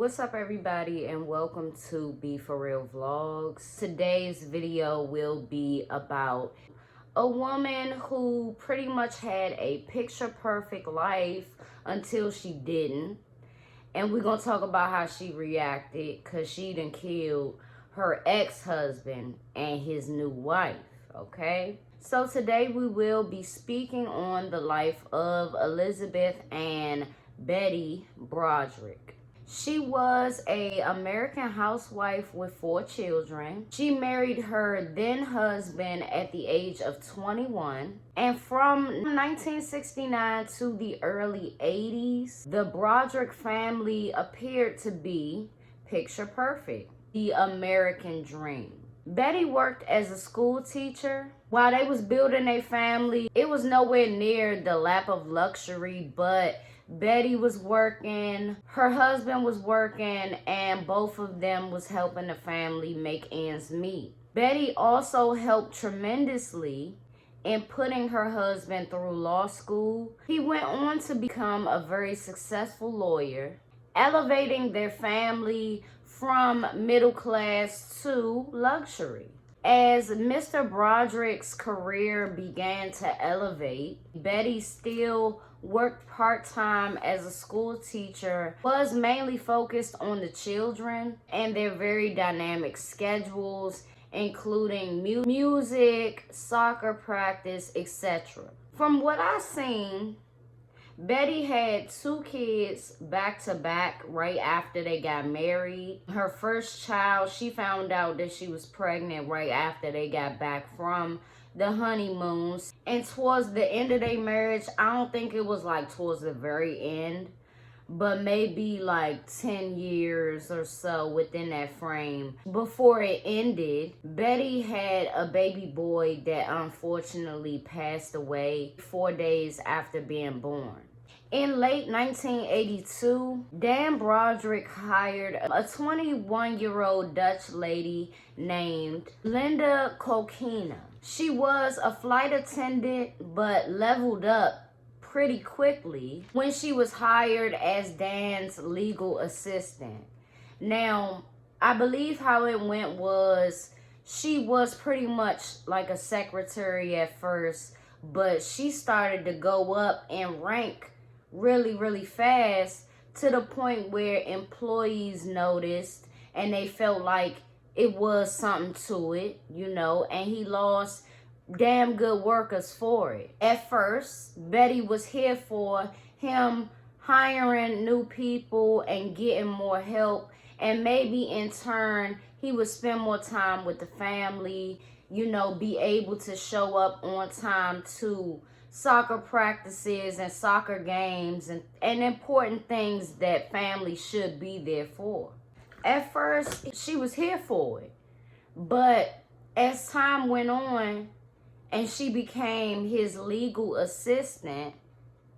What's up everybody, and welcome to Be For Real Vlogs. Today's video will be about a woman who pretty much had a picture perfect life until she didn't. And we're gonna talk about how she reacted because she done killed her ex-husband and his new wife, okay? So today we will be speaking on the life of Elizabeth and Betty Broderick. She was an American housewife with 4 children. She married her then husband at the age of 21. And from 1969 to the early 80s, the Broderick family appeared to be picture perfect, the American dream. Betty worked as a school teacher. While they was building a family, it was nowhere near the lap of luxury, but Betty was working, her husband was working, and both of them was helping the family make ends meet. Betty also helped tremendously in putting her husband through law school. He went on to become a very successful lawyer, elevating their family from middle class to luxury. As Mr. Broderick's career began to elevate, Betty still worked part-time as a school teacher, was mainly focused on the children and their very dynamic schedules, including music, soccer practice, etc. From what I've seen, Betty had 2 kids back to back right after they got married. Her first child, she found out that she was pregnant right after they got back from the honeymoons. And towards the end of their marriage, I don't think it was like towards the very end, but maybe like 10 years or so within that frame. Before it ended, Betty had a baby boy that unfortunately passed away 4 days after being born. In late 1982, Dan Broderick hired a 21-year-old Dutch lady named Linda Kolkena. She was a flight attendant but leveled up pretty quickly when she was hired as Dan's legal assistant. Now, I believe how it went was she was pretty much like a secretary at first, but she started to go up in rank really fast to the point where employees noticed and they felt like it was something to it, you know, and he lost damn good workers for it. At first, Betty was here for him hiring new people and getting more help, and maybe in turn he would spend more time with the family, you know, be able to show up on time to soccer practices and soccer games and important things that families should be there for. At first, she was here for it, but as time went on and she became his legal assistant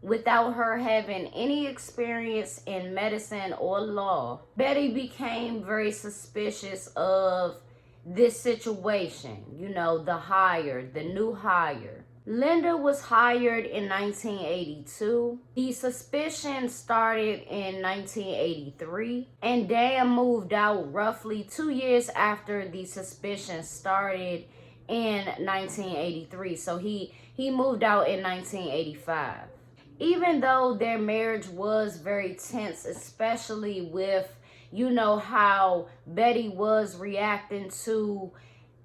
without her having any experience in medicine or law, Betty became very suspicious of this situation, you know, the new hire. Linda was hired in 1982. The suspicion started in 1983, and Dan moved out roughly 2 years after the suspicion started in 1983. So he moved out in 1985. Even though their marriage was very tense, especially with, you know, how Betty was reacting to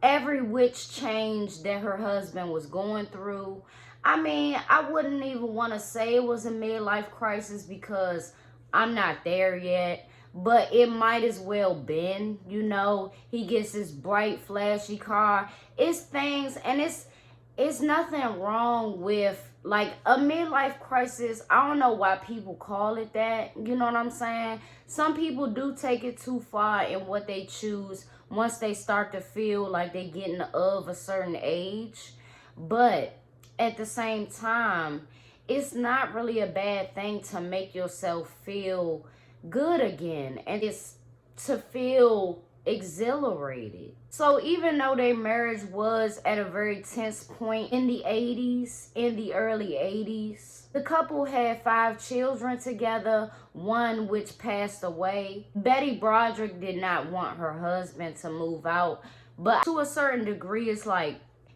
every which change that her husband was going through. I mean, I wouldn't even want to say it was a midlife crisis because I'm not there yet, but it might as well been, you know. He gets this bright, flashy car. It's things, and it's nothing wrong with like a midlife crisis. I don't know why people call it that, you know what I'm saying? Some people do take it too far in what they choose once they start to feel like they're getting of a certain age. But at the same time, it's not really a bad thing to make yourself feel good again, and it's to feel exhilarated. So even though their marriage was at a very tense point in the 80s, in the early 80s, The couple had 5 children together, one which passed away. Betty Broderick did not want her husband to move out, but to a certain degree,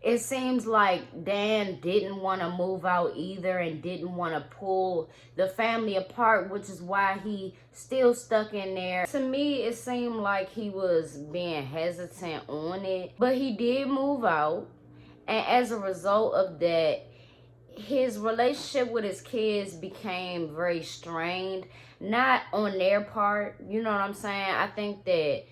it seems like Dan didn't want to move out either and didn't want to pull the family apart, which is why he still stuck in there. To me, it seemed like he was being hesitant on it, but he did move out. And as a result of that, his relationship with his kids became very strained. Not on their part, you know what I'm saying? I think that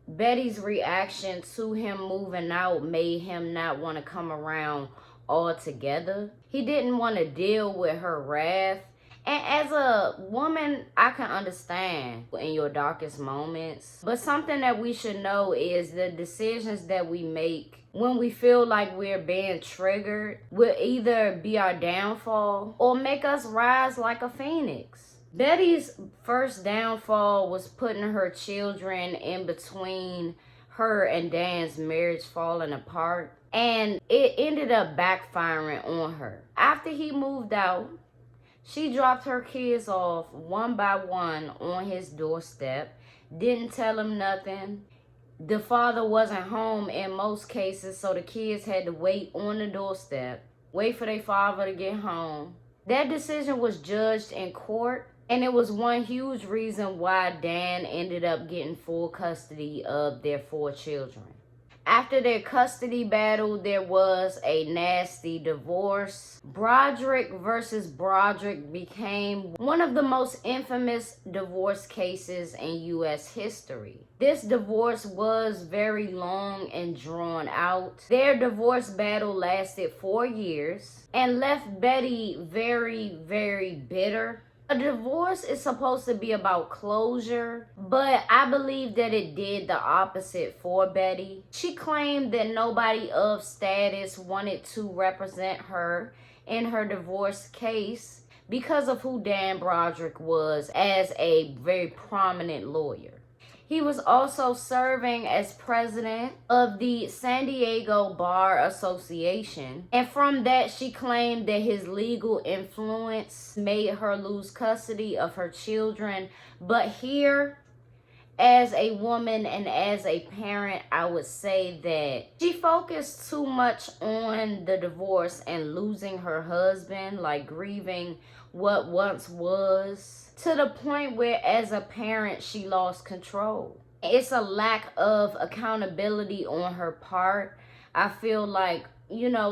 Betty's reaction to him moving out made him not want to come around altogether. He didn't want to deal with her wrath. And as a woman, I can understand in your darkest moments. But something that we should know is the decisions that we make when we feel like we're being triggered will either be our downfall or make us rise like a phoenix. Betty's first downfall was putting her children in between her and Dan's marriage falling apart. And it ended up backfiring on her. After he moved out, she dropped her kids off one by one on his doorstep. Didn't tell him nothing. The father wasn't home in most cases, so the kids had to wait on the doorstep, wait for their father to get home. That decision was judged in court. And it was one huge reason why Dan ended up getting full custody of their 4 children. After their custody battle, there was a nasty divorce. Broderick versus Broderick became one of the most infamous divorce cases in U.S. history. This divorce was very long and drawn out. Their divorce battle lasted 4 years and left Betty very, very bitter. A divorce is supposed to be about closure, but I believe that it did the opposite for Betty. She claimed that nobody of status wanted to represent her in her divorce case because of who Dan Broderick was as a very prominent lawyer. He was also serving as president of the San Diego Bar Association. And from that, she claimed that his legal influence made her lose custody of her children. But here, as a woman and as a parent, I would say that she focused too much on the divorce and losing her husband, like grieving what once was, to the point where as a parent, she lost control. It's a lack of accountability on her part. I feel like,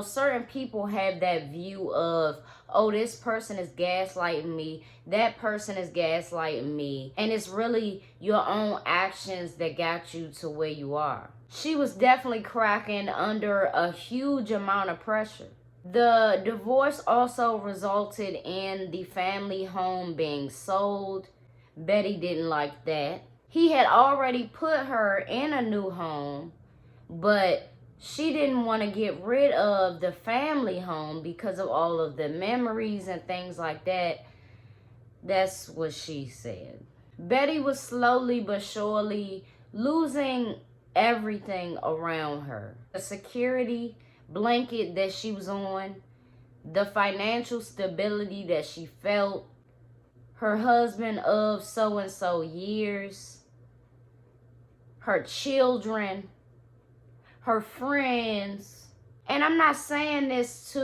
certain people have that view of, oh, this person is gaslighting me, that person is gaslighting me, and it's really your own actions that got you to where you are. She was definitely cracking under a huge amount of pressure. The divorce also resulted in the family home being sold. Betty didn't like that. He had already put her in a new home, but she didn't want to get rid of the family home because of all of the memories and things like that. That's what she said. Betty was slowly but surely losing everything around her. The security blanket that she was on, the financial stability that she felt, her husband of so-and-so years, her children, her friends. And I'm not saying this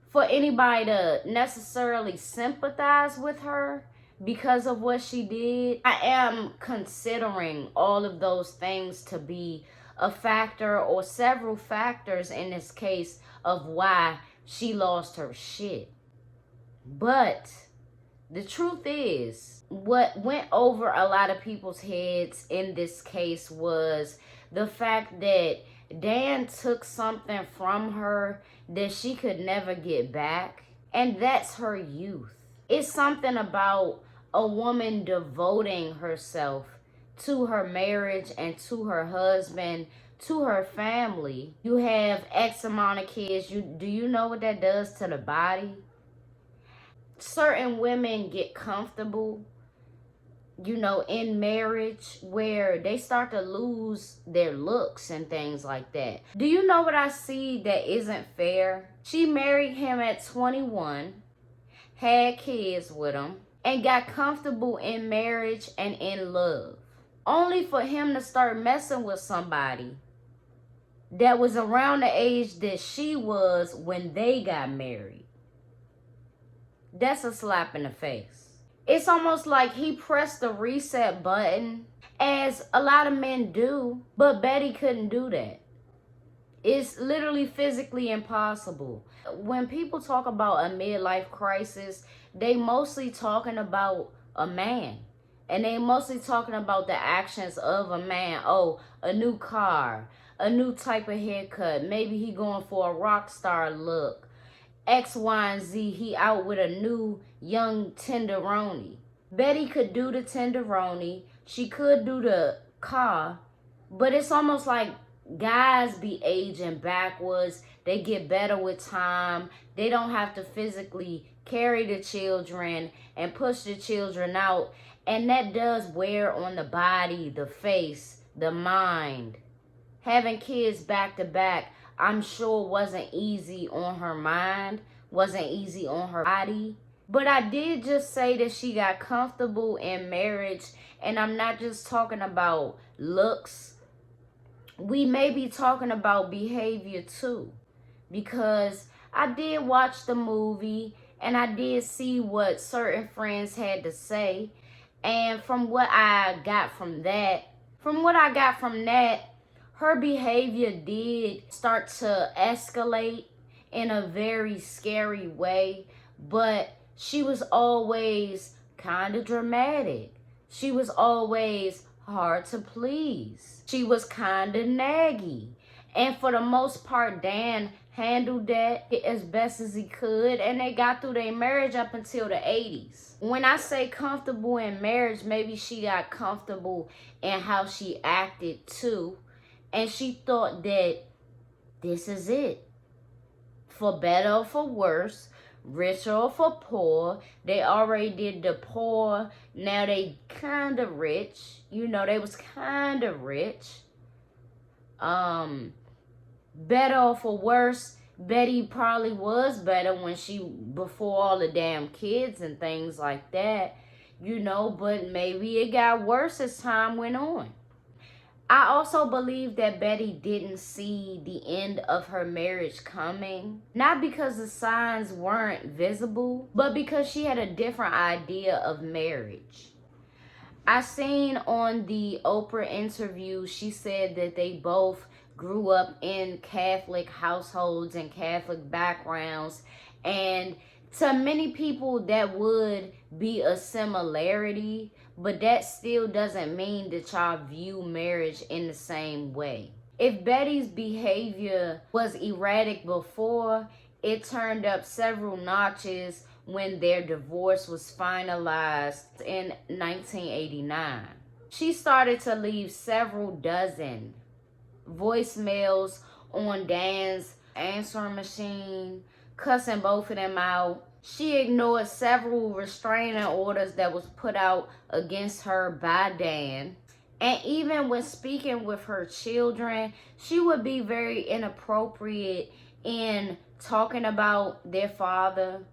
for anybody to necessarily sympathize with her because of what she did. I am considering all of those things to be a factor or several factors in this case of why she lost her shit. But the truth is, what went over a lot of people's heads in this case was the fact that Dan took something from her that she could never get back, and that's her youth. It's something about a woman devoting herself to her marriage and to her husband, to her family. You have X amount of kids. Do you know what that does to the body? Certain women get comfortable, in marriage where they start to lose their looks and things like that. Do you know what I see that isn't fair? She married him at 21. had kids with him, and got comfortable in marriage and in love, only for him to start messing with somebody that was around the age that she was when they got married. That's a slap in the face. It's almost like he pressed the reset button, as a lot of men do, but Betty couldn't do that. It's literally physically impossible. When people talk about a midlife crisis, they mostly talking about a man. And they mostly talking about the actions of a man. Oh, a new car, a new type of haircut. Maybe he going for a rock star look. X, Y, and Z, he out with a new young tenderoni. Betty could do the tenderoni. She could do the car. But it's almost like guys be aging backwards. They get better with time. They don't have to physically carry the children and push the children out. And that does wear on the body, the face, the mind. Having kids back to back, I'm sure wasn't easy on her mind, wasn't easy on her body. But I did just say that she got comfortable in marriage, and I'm not just talking about looks. We may be talking about behavior too, because I did watch the movie and I did see what certain friends had to say. And from what I got from that, her behavior did start to escalate in a very scary way, but she was always kind of dramatic. She was always hard to please. She was kind of naggy. And for the most part, Dan handled that as best as he could, and they got through their marriage up until the 80s. When I say comfortable in marriage, maybe she got comfortable in how she acted too. And she thought that this is it. For better or for worse, rich or for poor. They already did the poor. Now they kind of rich. You know, they was kind of rich. Better or for worse, Betty probably was better before all the damn kids and things like that. You know, but maybe it got worse as time went on. I also believe that Betty didn't see the end of her marriage coming. Not because the signs weren't visible, but because she had a different idea of marriage. I seen on the Oprah interview, she said that they both grew up in Catholic households and Catholic backgrounds. And to many people, that would be a similarity, but that still doesn't mean that y'all view marriage in the same way. If Betty's behavior was erratic before, it turned up several notches when their divorce was finalized in 1989. She started to leave several dozen voicemails on Dan's answering machine, cussing both of them out. She ignored several restraining orders that was put out against her by Dan. And even when speaking with her children, she would be very inappropriate in talking about their father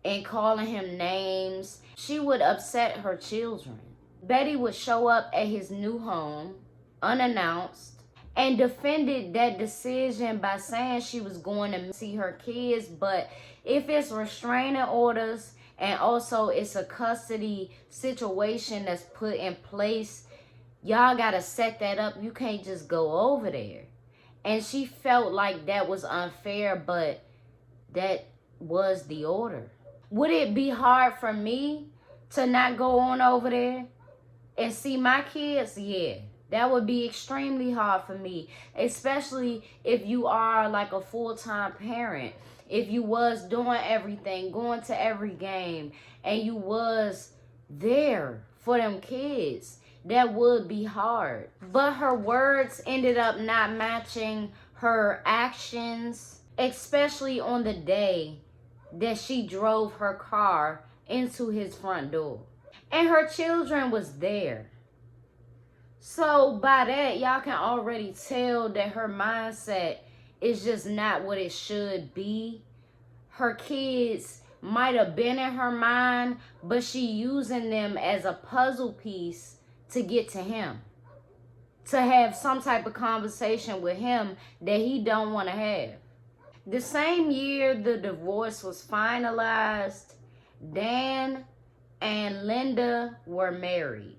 and calling him names. She would upset her children. Betty would show up at his new home unannounced and defended that decision by saying she was going to see her kids. But if it's restraining orders and also it's a custody situation that's put in place, y'all got to set that up. You can't just go over there. And she felt like that was unfair, but that was the order. Would it be hard for me to not go on over there and see my kids? Yeah. That would be extremely hard for me, especially if you are like a full-time parent. If you was doing everything, going to every game, and you was there for them kids, that would be hard. But her words ended up not matching her actions, especially on the day that she drove her car into his front door. And her children was there. So by that, y'all can already tell that her mindset is just not what it should be. Her kids might have been in her mind, but she using them as a puzzle piece to get to him, to have some type of conversation with him that he don't want to have. The same year the divorce was finalized, Dan and Linda were married.